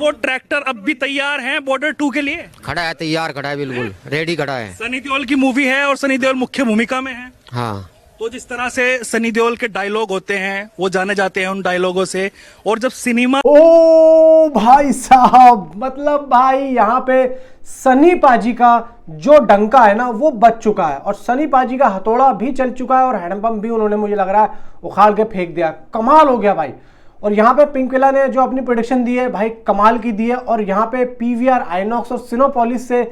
वो ट्रैक्टर अब भी तैयार है बॉर्डर 2 के लिए? खड़ा है, तैयार खड़ा है, बिल्कुल रेडी खड़ा है। सनी देओल की मूवी है और सनी देओल मुख्य भूमिका में है। हाँ, तो जिस तरह से सनी देओल के डायलॉग होते हैं वो जाने जाते हैं उन डायलॉगों से, और जब सिनेमा ओ भाई साहब, मतलब भाई यहाँ पे सनी पाजी का जो डंका है ना वो बच चुका है, और सनी पाजी का हथौड़ा भी चल चुका है, और हैंडपंप भी उन्होंने मुझे लग रहा है उखाड़ के फेंक दिया। कमाल हो गया भाई। और यहाँ पे पिंकविला ने जो अपनी प्रेडिक्शन दी है भाई कमाल की दी है। और यहाँ पे पीवीआर, आइनॉक्स और सिनेपोलिस से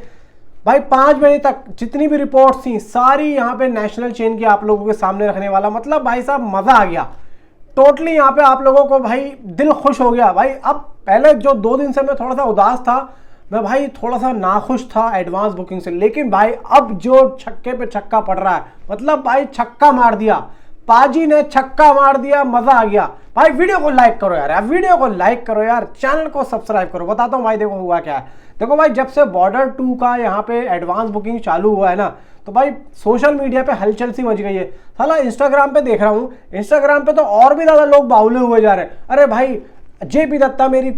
भाई 5 बजे तक जितनी भी रिपोर्ट्स थी सारी यहाँ पे नेशनल चेन की आप लोगों के सामने रखने वाला। मतलब भाई साहब मजा आ गया टोटली। यहाँ पे आप लोगों को भाई दिल खुश हो गया भाई। अब पहले जो 2 दिन से मैं थोड़ा सा उदास था, मैं भाई थोड़ा सा नाखुश था एडवांस बुकिंग से, लेकिन भाई अब जो छक्के पे छक्का पड़ रहा है, मतलब भाई छक्का मार दिया, पाजी ने छक्का मार दिया, मजा आ गया भाई। वीडियो को लाइक करो यार, वीडियो को लाइक करो यार, चैनल को सब्सक्राइब करो। बताता हूँ भाई देखो हुआ क्या है। देखो भाई जब से बॉर्डर 2 का यहाँ पे एडवांस बुकिंग चालू हुआ है ना, तो भाई सोशल मीडिया पे हलचल सी मच गई है। साला इंस्टाग्राम पे देख रहा हूँ, इंस्टाग्राम पे तो और भी ज्यादा लोग बावले हुए जा रहे हैं। अरे भाई जेपी दत्ता मेरी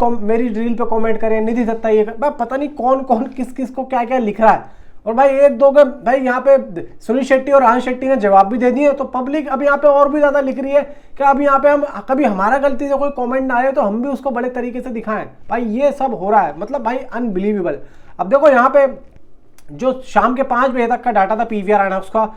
रील पे कमेंट करे, निधि दत्ता ये पता नहीं कौन कौन किस किस को क्या क्या लिख रहा है। और भाई एक दो के भाई यहाँ पे सुनील शेट्टी और आन शेट्टी ने जवाब भी दे दिए, तो पब्लिक अब यहाँ पे और भी ज्यादा लिख रही है कि अब यहाँ पे हम कभी हमारा गलती से कोई कमेंट ना आए तो हम भी उसको बड़े तरीके से दिखाएं। भाई ये सब हो रहा है, मतलब भाई अनबिलीवेबल। अब देखो यहाँ पे जो शाम के 5 बजे तक का डाटा था पीवीआर, आइनॉक्स का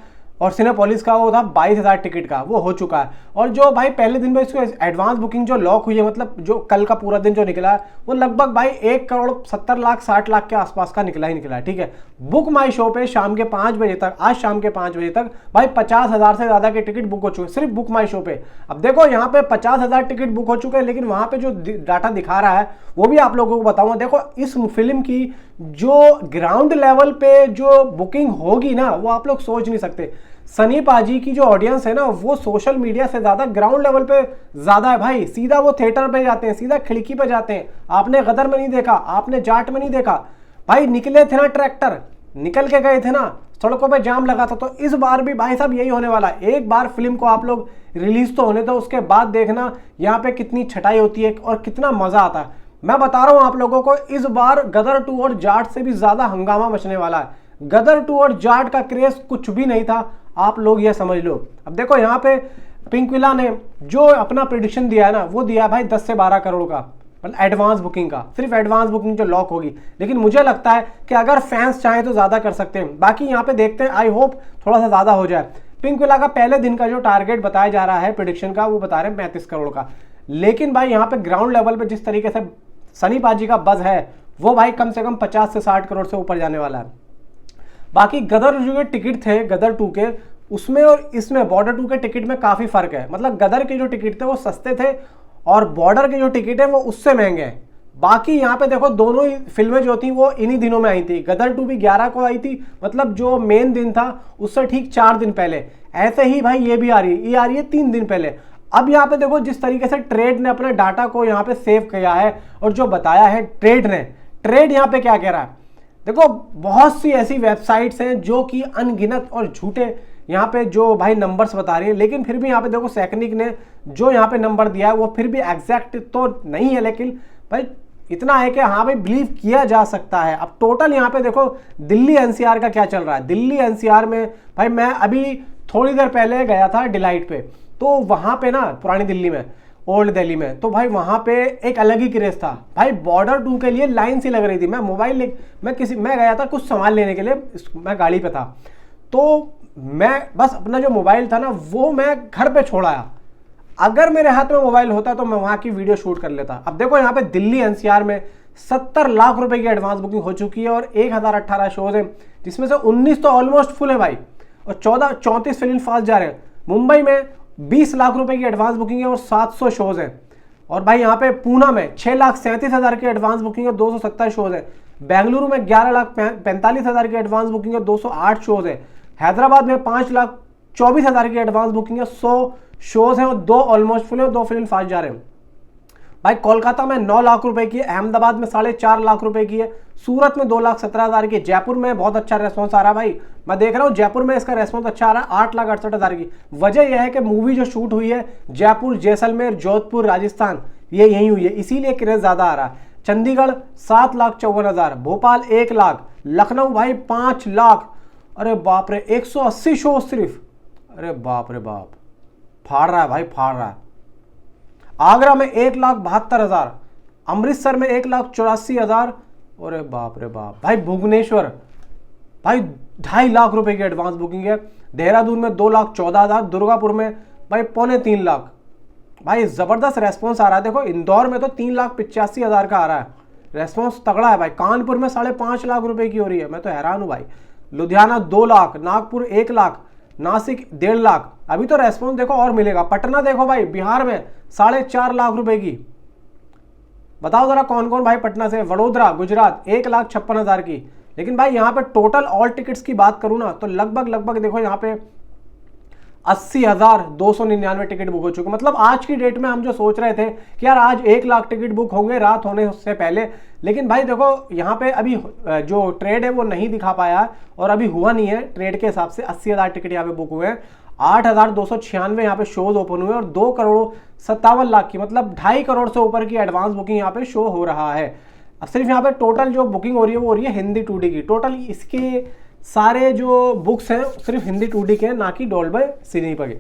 और सिनेपोलिस का, वो था 22,000 टिकट का, वो हो चुका है। और जो भाई पहले दिन में इसको एडवांस बुकिंग जो लॉक हुई है, मतलब जो कल का पूरा दिन जो निकला है, वो लगभग भाई 1,70,60,00,000 के आसपास का निकला ही निकला है। ठीक है, बुक माई शो पे शाम के 5 बजे तक, आज शाम के 5 बजे तक भाई 50,000 से ज्यादा के टिकट बुक हो चुके सिर्फ बुक माई शो पे। अब देखो यहाँ पे 50,000 टिकट बुक हो चुके हैं, लेकिन वहां पे जो डाटा दिखा रहा है वो भी आप लोगों को बताऊंगा। देखो इस फिल्म की जो ग्राउंड लेवल पे जो बुकिंग होगी ना, वो आप लोग सोच नहीं सकते। सनी पाजी की जो ऑडियंस है ना, वो सोशल मीडिया से ज्यादा ग्राउंड लेवल पे ज्यादा है भाई। सीधा वो थिएटर पे जाते हैं, सीधा खिड़की पे जाते हैं। आपने गदर में नहीं देखा, आपने जाट में नहीं देखा भाई, निकले थे ना ट्रैक्टर, निकल के गए थे ना, सड़कों पे जाम लगा था। तो इस बार भी भाई साहब यही होने वाला है। एक बार फिल्म को आप लोग रिलीज तो होने दो, उसके बाद देखना यहाँ पे कितनी छटाई होती है और कितना मजा आता है। मैं बता रहा हूं आप लोगों को, इस बार गदर 2 और जाट से भी ज्यादा हंगामा मचने वाला है। गदर 2 और जाट का क्रेज कुछ भी नहीं था, आप लोग ये समझ लो। अब देखो यहाँ पे पिंकविला ने जो अपना प्रेडिक्शन दिया है ना, वो दिया है भाई 10 से 12 करोड़ का, मतलब एडवांस बुकिंग का, सिर्फ एडवांस बुकिंग जो लॉक होगी। लेकिन मुझे लगता है कि अगर फैंस चाहें तो ज्यादा कर सकते हैं। बाकी यहाँ पे देखते हैं, आई होप थोड़ा सा ज्यादा हो जाए। पिंकविला का पहले दिन का जो टारगेट बताया जा रहा है प्रेडिक्शन का, वो बता रहे हैं 35 करोड़ का। लेकिन भाई यहाँ पे ग्राउंड लेवल पे जिस तरीके से सनी पाजी का बज है, वो भाई कम से कम 50 से 60 करोड़ से ऊपर जाने वाला है। बाकी गदर जो टिकट थे गदर 2 के, उसमें और इसमें बॉर्डर 2 के टिकट में काफी फर्क है। मतलब गदर के जो टिकट थे वो सस्ते थे और बॉर्डर के जो टिकट है वो उससे महंगे हैं। बाकी यहाँ पे देखो दोनों ही फिल्में जो थी वो इन्हीं दिनों में आई थी। गदर 2 भी 11 को आई थी, मतलब जो मेन दिन था उससे ठीक 4 दिन पहले। ऐसे ही भाई ये भी आ रही है, ये आ रही है 3 दिन पहले। अब यहाँ पे देखो जिस तरीके से ट्रेड ने अपने डाटा को यहाँ पे सेव किया है और जो बताया है ट्रेड यहाँ पे क्या कह रहा है। देखो बहुत सी ऐसी वेबसाइट्स हैं जो कि अनगिनत और झूठे यहाँ पे जो भाई नंबर्स बता रही है, लेकिन फिर भी यहाँ पे देखो सैकनिक ने जो यहाँ पे नंबर दिया है वो फिर भी एग्जैक्ट तो नहीं है, लेकिन भाई इतना है कि हाँ भाई बिलीव किया जा सकता है। अब टोटल यहाँ पे देखो दिल्ली एनसीआर का क्या चल रहा है। दिल्ली एनसीआर में भाई मैं अभी थोड़ी देर पहले गया था डिलाइट पे, तो वहां पे ना पुरानी दिल्ली में, ओल्ड दिल्ली में, तो भाई वहां पे एक अलग ही क्रेज था भाई। बॉर्डर 2 के लिए लाइन सी लग रही थी। मैं गया था कुछ सामान लेने के लिए, मैं गाड़ी पे था, तो मैं बस अपना जो मोबाइल था ना वो मैं घर पे छोड़ आया। अगर मेरे हाथ में मोबाइल होता तो मैं वहां की वीडियो शूट कर लेता। अब देखो यहाँ पे दिल्ली एनसीआर में 70 लाख रुपए की एडवांस बुकिंग हो चुकी है और 1018 शोज हैं, जिसमें से 19 तो ऑलमोस्ट फुल है भाई, और 34 फिल्म फास्ट जा रहे हैं। मुंबई में 20 लाख रुपए की एडवांस बुकिंग है और 700 शोज हैं। और भाई यहाँ पे पूना में 6,37,000 की एडवांस बुकिंग है, 270 शोज है। बेंगलुरु में 11,45,000 की एडवांस बुकिंग है, 208 शोज है। हैदराबाद में 5,24,000 की एडवांस बुकिंग है, 100 शोज हैं और 2 ऑलमोस्ट फुल है, 2 फिल्म फास्ट जा रहे हैं। भाई कोलकाता में 9 लाख रुपए की है, अहमदाबाद में 4.5 लाख रुपए की है, सूरत में 2,17,000 की, जयपुर में बहुत अच्छा रेस्पॉन्स आ रहा है भाई। मैं देख रहा हूँ जयपुर में इसका रेस्पॉन्स अच्छा आ रहा है, 8,68,000 की। वजह यह है कि मूवी जो शूट हुई है जयपुर, जैसलमेर, जोधपुर, राजस्थान, ये यही हुई है, इसीलिए क्रेज ज्यादा आ रहा है। चंडीगढ़ 7,54,000, भोपाल 1 लाख, लखनऊ भाई 5 लाख, अरे बाप रे 180 शो सिर्फ, अरे बाप रे बाप, फाड़ रहा है भाई, फाड़ रहा है। आगरा में 1,72,000, अमृतसर में 1,84,000, अरे बाप रे बाप भाई। भुवनेश्वर भाई 2.5 लाख रुपए की एडवांस बुकिंग है। देहरादून में 2,14,000, दुर्गापुर में भाई 2.25 लाख। भाई जबरदस्त रेस्पॉन्स आ रहा है। देखो इंदौर में तो 3,85,000 का आ रहा है, रेस्पॉन्स तगड़ा है भाई। कानपुर में 5.5 लाख रुपए की हो रही है, मैं तो हैरान हूं भाई। लुधियाना 2 लाख, नागपुर 1 लाख, नासिक 1.5 लाख। अभी तो रेस्पॉन्स देखो और मिलेगा। पटना देखो भाई, बिहार में 4.5 लाख रुपए की। बताओ जरा कौन कौन भाई पटना से। वडोदरा गुजरात 1,56,000 की। लेकिन भाई यहाँ पे टोटल ऑल टिकट्स की बात करूँ ना तो लगभग देखो यहाँ पे 80,299 टिकट बुक हो चुके। मतलब आज की डेट में हम जो सोच रहे थे कि यार आज 1 लाख टिकट बुक होंगे रात होने से पहले, लेकिन भाई देखो यहाँ पे अभी जो ट्रेड है वो नहीं दिखा पाया है और अभी हुआ नहीं है। ट्रेड के हिसाब से 80,000 टिकट यहाँ पे बुक हुए हैं, 8,296 यहाँ पे शोज ओपन हुए और 2,57,00,000 की, मतलब 2.5 करोड़ से ऊपर की एडवांस बुकिंग यहाँ पे शो हो रहा है। अब सिर्फ यहाँ पे टोटल जो बुकिंग हो रही है वो हो रही है हिंदी 2D की। टोटल इसके सारे जो बुक्स हैं सिर्फ हिंदी 2D के हैं, ना कि डॉल्बी सिनेमा के।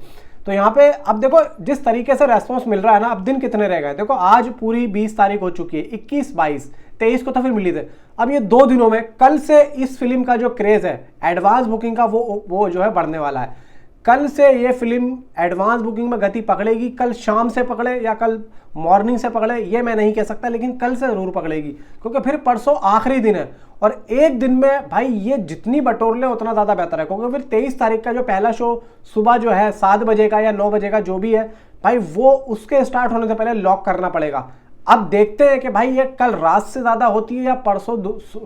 तो यहाँ पे अब देखो जिस तरीके से रेस्पॉन्स मिल रहा है ना, अब दिन कितने रह गए देखो। आज पूरी 20 तारीख हो चुकी है, 21, 22, 23 को तो फिर मिली थे। अब ये 2 दिनों में कल से इस फिल्म का जो क्रेज है एडवांस बुकिंग का वो जो है बढ़ने वाला है। कल से ये फिल्म एडवांस बुकिंग में गति पकड़ेगी। कल शाम से पकड़े या कल मॉर्निंग से पकड़े ये मैं नहीं कह सकता, लेकिन कल से जरूर पकड़ेगी, क्योंकि फिर परसों आखिरी दिन है और एक दिन में भाई ये जितनी बटोर ले उतना ज़्यादा बेहतर है। क्योंकि फिर 23 तारीख का जो पहला शो सुबह जो है 7 बजे का या 9 बजे का जो भी है भाई, वो उसके स्टार्ट होने से पहले लॉक करना पड़ेगा। अब देखते हैं कि भाई ये कल रात से ज़्यादा होती है या परसों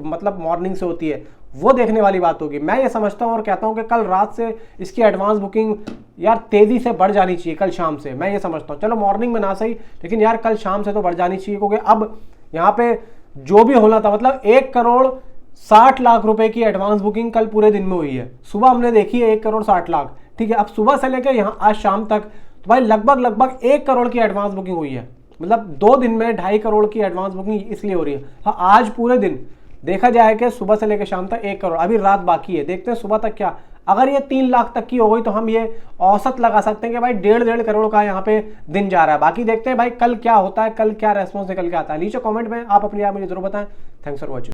मतलब मॉर्निंग से होती है, वो देखने वाली बात होगी। मैं ये समझता हूँ और कहता हूँ कि कल रात से इसकी एडवांस बुकिंग यार तेज़ी से बढ़ जानी चाहिए, कल शाम से। मैं ये समझता हूँ, चलो मॉर्निंग में ना सही, लेकिन यार कल शाम से तो बढ़ जानी चाहिए। क्योंकि अब यहाँ पे जो भी होना था, मतलब 1,60,00,000 रुपए की एडवांस बुकिंग कल पूरे दिन में हुई है। सुबह हमने देखी है 1,60,00,000, ठीक है। अब सुबह से लेकर यहाँ आज शाम तक तो भाई लगभग 1 करोड़ की एडवांस बुकिंग हुई है। मतलब 2 दिन में 2.5 करोड़ की एडवांस बुकिंग इसलिए हो रही है। हाँ, आज पूरे दिन देखा जाए कि सुबह से लेकर शाम तक 1 करोड़, अभी रात बाकी है, देखते हैं सुबह तक क्या। अगर ये 3 लाख तक की हो गई तो हम ये औसत लगा सकते हैं कि भाई 1.5 करोड़ का यहाँ पे दिन जा रहा है। बाकी देखते हैं भाई कल क्या होता है, कल क्या रेस्पॉन्स निकल के आता है। नीचे कमेंट में आप अपनी राय मुझे जरूर बताएं। Thanks for watching.